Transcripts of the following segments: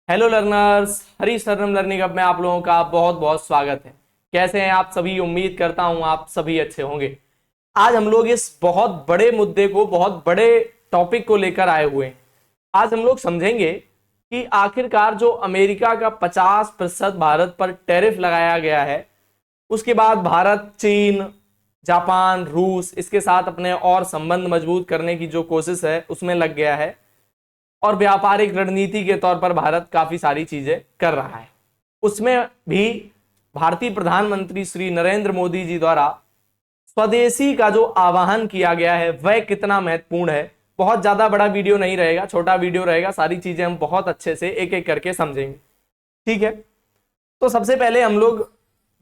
Hello learners, हरी शरणम learning hub में आप लोगों का बहुत बहुत स्वागत है। कैसे हैं आप सभी? उम्मीद करता हूं आप सभी अच्छे होंगे। आज हम लोग इस बहुत बड़े मुद्दे को, बहुत बड़े टॉपिक को लेकर आए हुए हैं। आज हम लोग समझेंगे कि आखिरकार जो अमेरिका का 50% भारत पर टैरिफ लगाया गया है, उसके बाद भारत चीन, जापान, रूस इसके साथ अपने और संबंध मजबूत करने की जो कोशिश है उसमें लग गया है और व्यापारिक रणनीति के तौर पर भारत काफी सारी चीजें कर रहा है। उसमें भी भारतीय प्रधानमंत्री श्री नरेंद्र मोदी जी द्वारा स्वदेशी का जो आह्वान किया गया है वह कितना महत्वपूर्ण है। बहुत ज्यादा बड़ा वीडियो नहीं रहेगा, छोटा वीडियो रहेगा। सारी चीजें हम बहुत अच्छे से एक एक करके समझेंगे, ठीक है। तो सबसे पहले हम लोग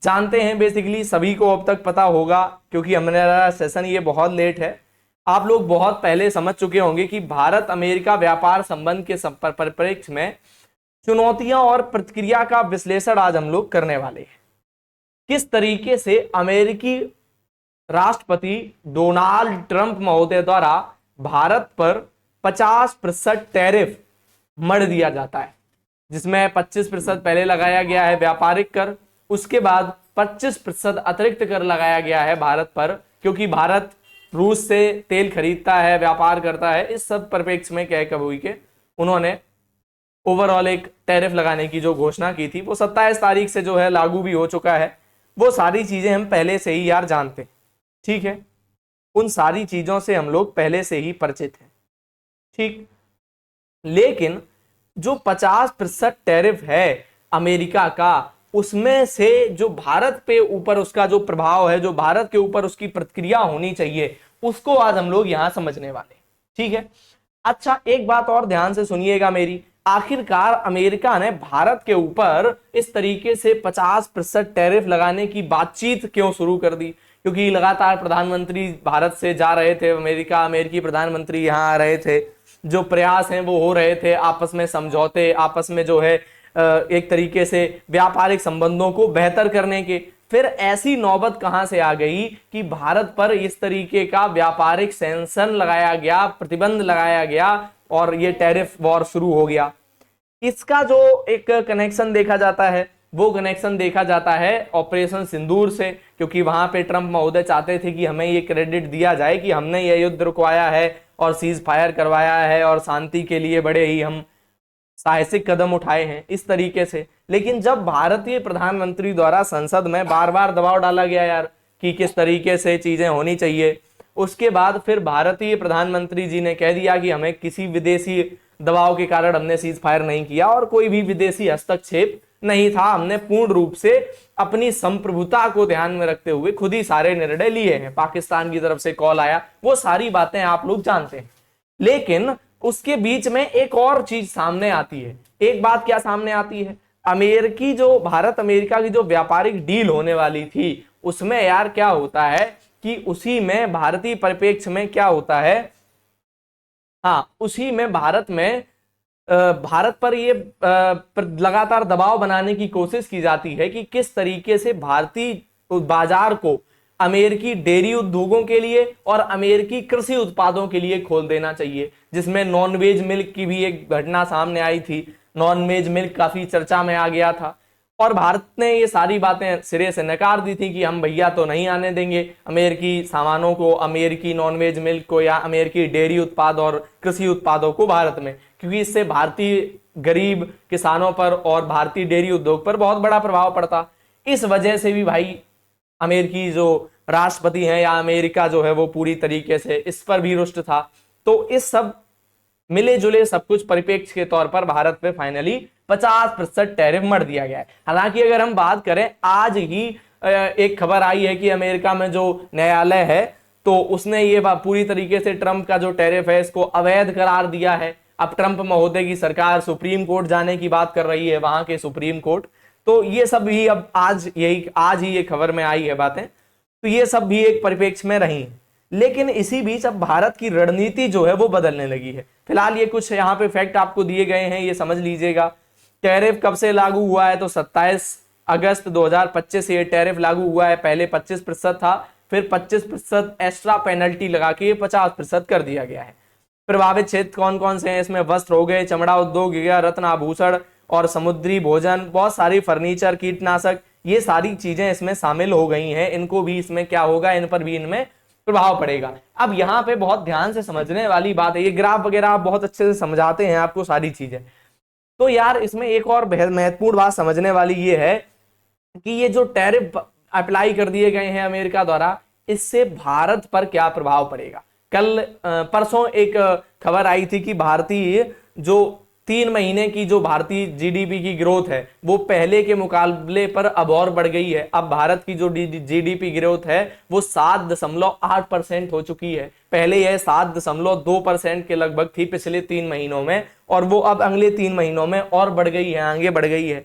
जानते हैं, बेसिकली सभी को अब तक पता होगा क्योंकि हमारा सेशन ये बहुत लेट है। आप लोग बहुत पहले समझ चुके होंगे कि भारत अमेरिका व्यापार संबंध के परिप्रेक्ष्य में चुनौतियां और प्रतिक्रिया का विश्लेषण आज हम लोग करने वाले हैं। किस तरीके से अमेरिकी राष्ट्रपति डोनाल्ड ट्रंप महोदय द्वारा भारत पर 50% टैरिफ मढ़ दिया जाता है, जिसमें 25% पहले लगाया गया है व्यापारिक कर, उसके बाद 25% अतिरिक्त कर लगाया गया है भारत पर, क्योंकि भारत रूस से तेल खरीदता है, व्यापार करता है। इस सब परिप्रेक्ष्य में कह कबूई के उन्होंने ओवरऑल एक टैरिफ लगाने की जो घोषणा की थी वो 27 तारीख से जो है लागू भी हो चुका है। वो सारी चीजें हम पहले से ही यार जानते हैं, ठीक है। उन सारी चीजों से हम लोग पहले से ही परिचित हैं, ठीक। लेकिन जो 50% टैरिफ है अमेरिका का, उसमें से जो भारत पे ऊपर उसका जो प्रभाव है, जो भारत के ऊपर उसकी प्रतिक्रिया होनी चाहिए, उसको आज हम लोग यहां समझने वाले, ठीक है। अच्छा, एक बात और ध्यान से सुनिएगा मेरी। आखिरकार अमेरिका ने भारत के ऊपर इस तरीके से 50% टैरिफ लगाने की बातचीत क्यों शुरू कर दी? क्योंकि लगातार प्रधानमंत्री भारत से जा रहे थे अमेरिका, अमेरिकी प्रधानमंत्री यहां आ रहे थे, जो प्रयास हैं वो हो रहे थे, आपस में समझौते, आपस में जो है एक तरीके से व्यापारिक संबंधों को बेहतर करने के। फिर ऐसी नौबत कहां से आ गई कि भारत पर इस तरीके का व्यापारिक सैंक्शन लगाया गया, प्रतिबंध लगाया गया और ये टैरिफ वॉर शुरू हो गया। इसका जो एक कनेक्शन देखा जाता है, वो कनेक्शन देखा जाता है ऑपरेशन सिंदूर से, क्योंकि वहां पे ट्रंप महोदय चाहते थे कि हमें ये क्रेडिट दिया जाए कि हमने ये युद्ध रुकवाया है और सीज फायर करवाया है और शांति के लिए बड़े ही हम साहसिक कदम उठाए हैं, इस तरीके से। लेकिन जब भारतीय प्रधानमंत्री द्वारा संसद में बार बार दबाव डाला गया यार कि किस तरीके से चीजें होनी चाहिए, उसके बाद फिर भारतीय प्रधानमंत्री जी ने कह दिया कि हमें किसी विदेशी दबाव के कारण हमने सीज फायर नहीं किया और कोई भी विदेशी हस्तक्षेप नहीं था। हमने पूर्ण रूप से अपनी संप्रभुता को ध्यान में रखते हुए खुद ही सारे निर्णय लिए हैं। पाकिस्तान की तरफ से कॉल आया, वो सारी बातें आप लोग जानते हैं। लेकिन उसके बीच में एक और चीज सामने आती है। एक बात क्या सामने आती है? अमेरिकी जो भारत अमेरिका की जो व्यापारिक डील होने वाली थी, उसमें यार क्या होता है कि उसी में भारतीय परिप्रेक्ष्य में क्या होता है, हाँ, उसी में भारत में भारत पर ये लगातार दबाव बनाने की कोशिश की जाती है कि किस तरीके से भारतीय बाजार को अमेरिकी डेयरी उद्योगों के लिए और अमेरिकी कृषि उत्पादों के लिए खोल देना चाहिए, जिसमें नॉनवेज मिल्क की भी एक घटना सामने आई थी। नॉनवेज मिल्क काफी चर्चा में आ गया था और भारत ने ये सारी बातें सिरे से नकार दी थी कि हम भैया तो नहीं आने देंगे अमेरिकी सामानों को, अमेरिकी नॉनवेज मिल्क को या अमेरिकी डेयरी उत्पाद और कृषि उत्पादों को भारत में, क्योंकि इससे भारतीय गरीब किसानों पर और भारतीय डेयरी उद्योग पर बहुत बड़ा प्रभाव पड़ता। इस वजह से भी भाई अमेरिकी जो राष्ट्रपति हैं या अमेरिका जो है वो पूरी तरीके से इस पर भी रुष्ट था। तो इस सब मिले जुले सब कुछ परिप्रेक्ष्य के तौर पर भारत पे फाइनली 50% टैरिफ मर दिया गया है। हालांकि अगर हम बात करें, आज ही एक खबर आई है कि अमेरिका में जो न्यायालय है तो उसने ये पूरी तरीके से ट्रंप का जो टैरिफ है इसको अवैध करार दिया है। अब ट्रंप महोदय की सरकार सुप्रीम कोर्ट जाने की बात कर रही है, वहां के सुप्रीम कोर्ट। तो ये सब भी अब आज ही ये खबर में आई है बातें, तो ये सब भी एक परिप्रेक्ष्य में रही। लेकिन इसी बीच अब भारत की रणनीति जो है वो बदलने लगी है। फिलहाल ये कुछ यहाँ पे फैक्ट आपको दिए गए हैं, ये समझ लीजिएगा। टैरिफ कब से लागू हुआ है? तो 27 अगस्त 2025 से ये टैरिफ लागू हुआ है। पहले 25% था, फिर 25% एक्स्ट्रा पेनल्टी लगा के 50% कर दिया गया है। प्रभावित क्षेत्र कौन कौन से हैं? इसमें वस्त्र हो गए, चमड़ा उद्योग हो गया, रत्न आभूषण और समुद्री भोजन, बहुत सारी फर्नीचर, कीटनाशक, ये सारी चीजें इसमें शामिल हो गई हैं। इनको भी इसमें क्या होगा, इन पर भी इनमें प्रभाव पड़ेगा। अब यहाँ पे बहुत ध्यान से समझने वाली बात है, ये ग्राफ वगैरह आप बहुत अच्छे से समझाते हैं आपको सारी चीजें। तो यार इसमें एक और महत्वपूर्ण बात समझने वाली ये है कि ये जो टैरिफ अप्लाई कर दिए गए हैं अमेरिका द्वारा, इससे भारत पर क्या प्रभाव पड़ेगा। कल परसों एक खबर आई थी कि भारतीय जो 3 महीने की जो भारतीय जीडीपी की ग्रोथ है वो पहले के मुकाबले पर अब और बढ़ गई है। अब भारत की जो जीडीपी ग्रोथ है वो 7.8% हो चुकी है। पहले यह 7.2% के लगभग थी पिछले 3 महीनों में, और वो अब अगले 3 महीनों में और बढ़ गई है, आगे बढ़ गई है।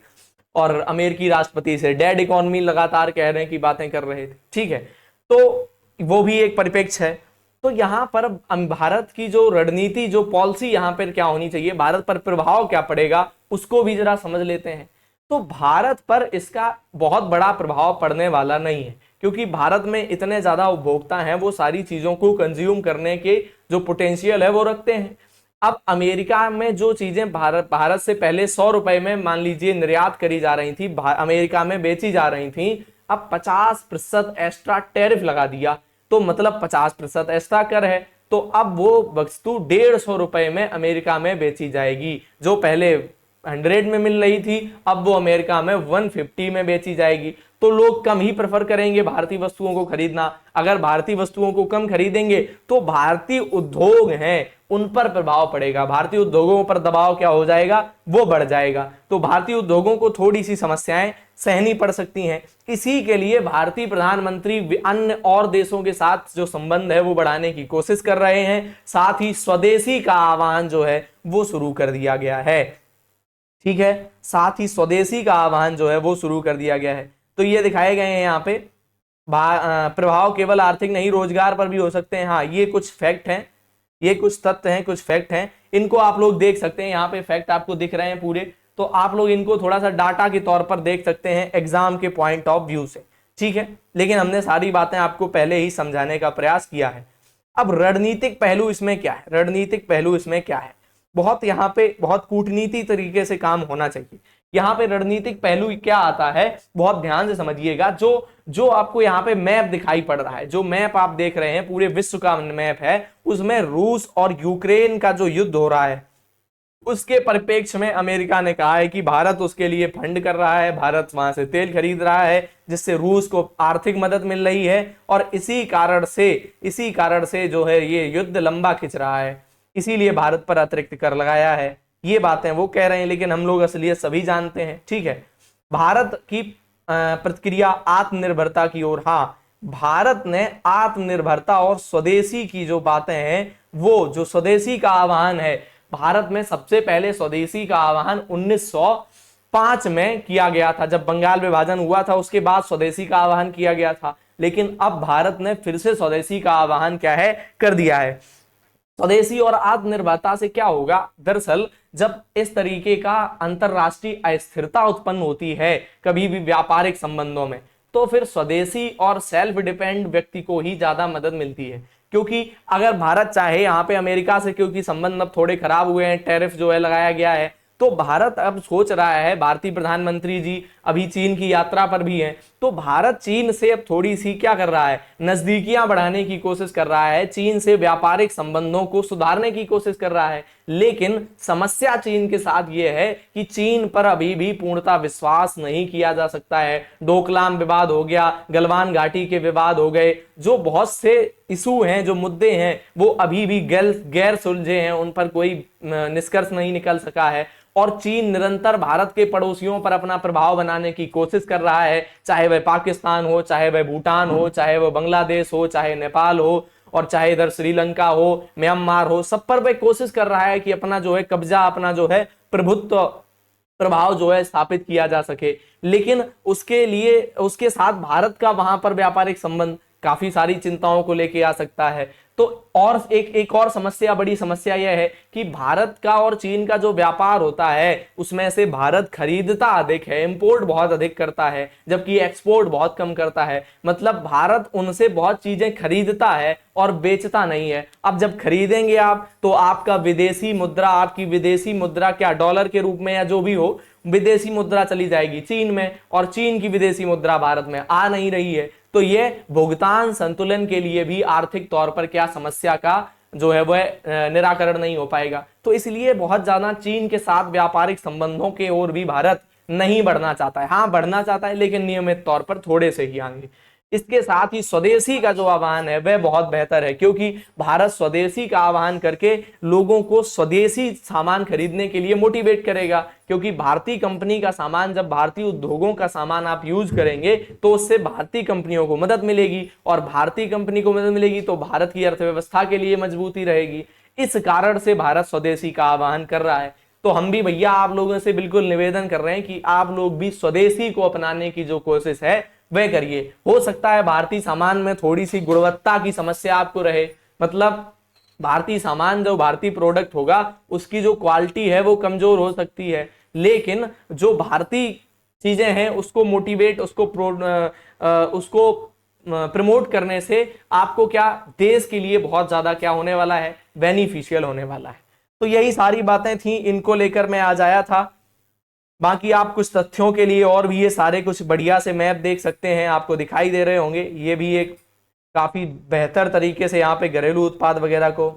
और अमेरिकी राष्ट्रपति से डेड इकोनॉमी लगातार कह रहे हैं कि बातें कर रहे थे, ठीक है, तो वो भी एक परिप्रेक्ष्य है। तो यहाँ पर भारत की जो रणनीति, जो पॉलिसी यहाँ पर क्या होनी चाहिए, भारत पर प्रभाव क्या पड़ेगा, उसको भी जरा समझ लेते हैं। तो भारत पर इसका बहुत बड़ा प्रभाव पड़ने वाला नहीं है, क्योंकि भारत में इतने ज्यादा उपभोक्ता हैं, वो सारी चीजों को कंज्यूम करने के जो पोटेंशियल है वो रखते हैं। अब अमेरिका में जो चीजें भारत से पहले 100 रुपए में मान लीजिए निर्यात करी जा रही थी, अमेरिका में बेची जा रही थी, अब 50% एक्स्ट्रा टैरिफ लगा दिया, तो मतलब 50% एक्स्ट्रा कर है, तो अब वो वस्तु 150 रुपए में अमेरिका में बेची जाएगी। जो पहले 100 में मिल रही थी, अब वो अमेरिका में 150 में बेची जाएगी। तो लोग कम ही प्रेफर करेंगे भारतीय वस्तुओं को खरीदना। अगर भारतीय वस्तुओं को कम खरीदेंगे तो भारतीय उद्योग हैं उन पर प्रभाव पड़ेगा, भारतीय उद्योगों पर दबाव क्या हो जाएगा, वो बढ़ जाएगा। तो भारतीय उद्योगों को थोड़ी सी समस्याएं सहनी पड़ सकती हैं। इसी के लिए भारतीय प्रधानमंत्री अन्य और देशों के साथ जो संबंध है वो बढ़ाने की कोशिश कर रहे हैं। साथ ही स्वदेशी का आह्वान जो है वो शुरू कर दिया गया है, ठीक है, साथ ही स्वदेशी का आह्वान जो है वो शुरू कर दिया गया है। तो ये दिखाए गए हैं यहाँ पे, प्रभाव केवल आर्थिक नहीं रोजगार पर भी हो सकते हैं। हाँ, ये कुछ फैक्ट हैं, ये कुछ तथ्य हैं, कुछ फैक्ट हैं, इनको आप लोग देख सकते हैं। यहाँ पे फैक्ट आपको दिख रहे हैं पूरे, तो आप लोग इनको थोड़ा सा डाटा के तौर पर देख सकते हैं एग्जाम के पॉइंट ऑफ व्यू से, ठीक है। लेकिन हमने सारी बातें आपको पहले ही समझाने का प्रयास किया है। अब रणनीतिक पहलू इसमें क्या है, रणनीतिक पहलू इसमें क्या है, बहुत यहाँ पे बहुत कूटनीति तरीके से काम होना चाहिए। यहाँ पे रणनीतिक पहलू क्या आता है, बहुत ध्यान से समझिएगा। जो आपको यहाँ पे मैप दिखाई पड़ रहा है, जो मैप आप देख रहे हैं पूरे विश्व का मैप है, उसमें रूस और यूक्रेन का जो युद्ध हो रहा है उसके परिप्रेक्ष्य में अमेरिका ने कहा है कि भारत उसके लिए फंड कर रहा है, भारत वहां से तेल खरीद रहा है, जिससे रूस को आर्थिक मदद मिल रही है, और इसी कारण से जो है ये युद्ध लंबा खिंच रहा है, इसीलिए भारत पर अतिरिक्त कर लगाया है। ये बातें वो कह रहे हैं, लेकिन हम लोग असलियत सभी जानते हैं, ठीक है। भारत की प्रतिक्रिया आत्मनिर्भरता की ओर, हाँ, भारत ने आत्मनिर्भरता और स्वदेशी की जो बातें हैं, वो जो स्वदेशी का आह्वान है, भारत में सबसे पहले स्वदेशी का आह्वान 1905 में किया गया था, जब बंगाल विभाजन हुआ था, उसके बाद स्वदेशी का आह्वान किया गया था। लेकिन अब भारत ने फिर से स्वदेशी का आह्वान क्या है, कर दिया है। स्वदेशी और आत्मनिर्भरता से क्या होगा, दरअसल जब इस तरीके का अंतरराष्ट्रीय अस्थिरता उत्पन्न होती है कभी भी व्यापारिक संबंधों में, तो फिर स्वदेशी और सेल्फ डिपेंड व्यक्ति को ही ज्यादा मदद मिलती है। क्योंकि अगर भारत चाहे, यहाँ पे अमेरिका से क्योंकि संबंध अब थोड़े खराब हुए हैं, टैरिफ जो है लगाया गया है, तो भारत अब सोच रहा है, भारतीय प्रधानमंत्री जी अभी चीन की यात्रा पर भी हैं, तो भारत चीन से अब थोड़ी सी क्या कर रहा है, नजदीकियां बढ़ाने की कोशिश कर रहा है, चीन से व्यापारिक संबंधों को सुधारने की कोशिश कर रहा है। लेकिन समस्या चीन के साथ यह है कि चीन पर अभी भी पूर्णतः विश्वास नहीं किया जा सकता है। डोकलाम विवाद हो गया, गलवान घाटी के विवाद हो गए, जो बहुत से इशू हैं, जो मुद्दे हैं, वो अभी भी गैर सुलझे हैं, उन पर कोई निष्कर्ष नहीं निकल सका है। और चीन निरंतर भारत के पड़ोसियों पर अपना प्रभाव बनाने की कोशिश कर रहा है, चाहे वह पाकिस्तान हो, चाहे वह भूटान हो, चाहे वह बांग्लादेश हो, चाहे नेपाल हो, और चाहे इधर श्रीलंका हो, म्यांमार हो, सब पर वह कोशिश कर रहा है कि अपना जो है कब्जा, अपना जो है प्रभुत्व, प्रभाव जो है स्थापित किया जा सके। लेकिन उसके लिए उसके साथ भारत का वहां पर व्यापारिक संबंध काफी सारी चिंताओं को लेके आ सकता है। तो और एक और समस्या, बड़ी समस्या यह है कि भारत का और चीन का जो व्यापार होता है उसमें से भारत खरीदता अधिक है, इंपोर्ट बहुत अधिक करता है, जबकि एक्सपोर्ट बहुत कम करता है। मतलब भारत उनसे बहुत चीजें खरीदता है और बेचता नहीं है। अब जब खरीदेंगे आप तो आपका विदेशी मुद्रा, आपकी विदेशी मुद्रा क्या डॉलर के रूप में या जो भी हो, विदेशी मुद्रा चली जाएगी चीन में, और चीन की विदेशी मुद्रा भारत में आ नहीं रही है। तो ये भुगतान संतुलन के लिए भी आर्थिक तौर पर क्या समस्या का जो है वह निराकरण नहीं हो पाएगा। तो इसलिए बहुत ज्यादा चीन के साथ व्यापारिक संबंधों के ओर भी भारत नहीं बढ़ना चाहता है। हाँ, बढ़ना चाहता है लेकिन नियमित तौर पर थोड़े से ही आगे। इसके साथ ही स्वदेशी का जो आह्वान है वह बहुत बेहतर है, क्योंकि भारत स्वदेशी का आह्वान करके लोगों को स्वदेशी सामान खरीदने के लिए मोटिवेट करेगा। क्योंकि भारतीय कंपनी का सामान, जब भारतीय उद्योगों का सामान आप यूज करेंगे तो उससे भारतीय कंपनियों को मदद मिलेगी, और भारतीय कंपनी को मदद मिलेगी तो भारत की अर्थव्यवस्था के लिए मजबूती रहेगी। इस कारण से भारत स्वदेशी का आह्वान कर रहा है। तो हम भी भैया आप लोगों से बिल्कुल निवेदन कर रहे हैं कि आप लोग भी स्वदेशी को अपनाने की जो कोशिश है वह करिए। हो सकता है भारतीय सामान में थोड़ी सी गुणवत्ता की समस्या आपको रहे, मतलब भारतीय सामान, जो भारतीय प्रोडक्ट होगा उसकी जो क्वालिटी है वो कमजोर हो सकती है, लेकिन जो भारतीय चीजें हैं उसको मोटिवेट, उसको प्रमोट करने से आपको क्या देश के लिए बहुत ज्यादा क्या होने वाला है, बेनिफिशियल होने वाला है। तो यही सारी बातें थी, इनको लेकर मैं आज आया था। बाकी आप कुछ तथ्यों के लिए और भी ये सारे कुछ बढ़िया से मैप देख सकते हैं, आपको दिखाई दे रहे होंगे। ये भी एक काफी बेहतर तरीके से यहाँ पे घरेलू उत्पाद वगैरह को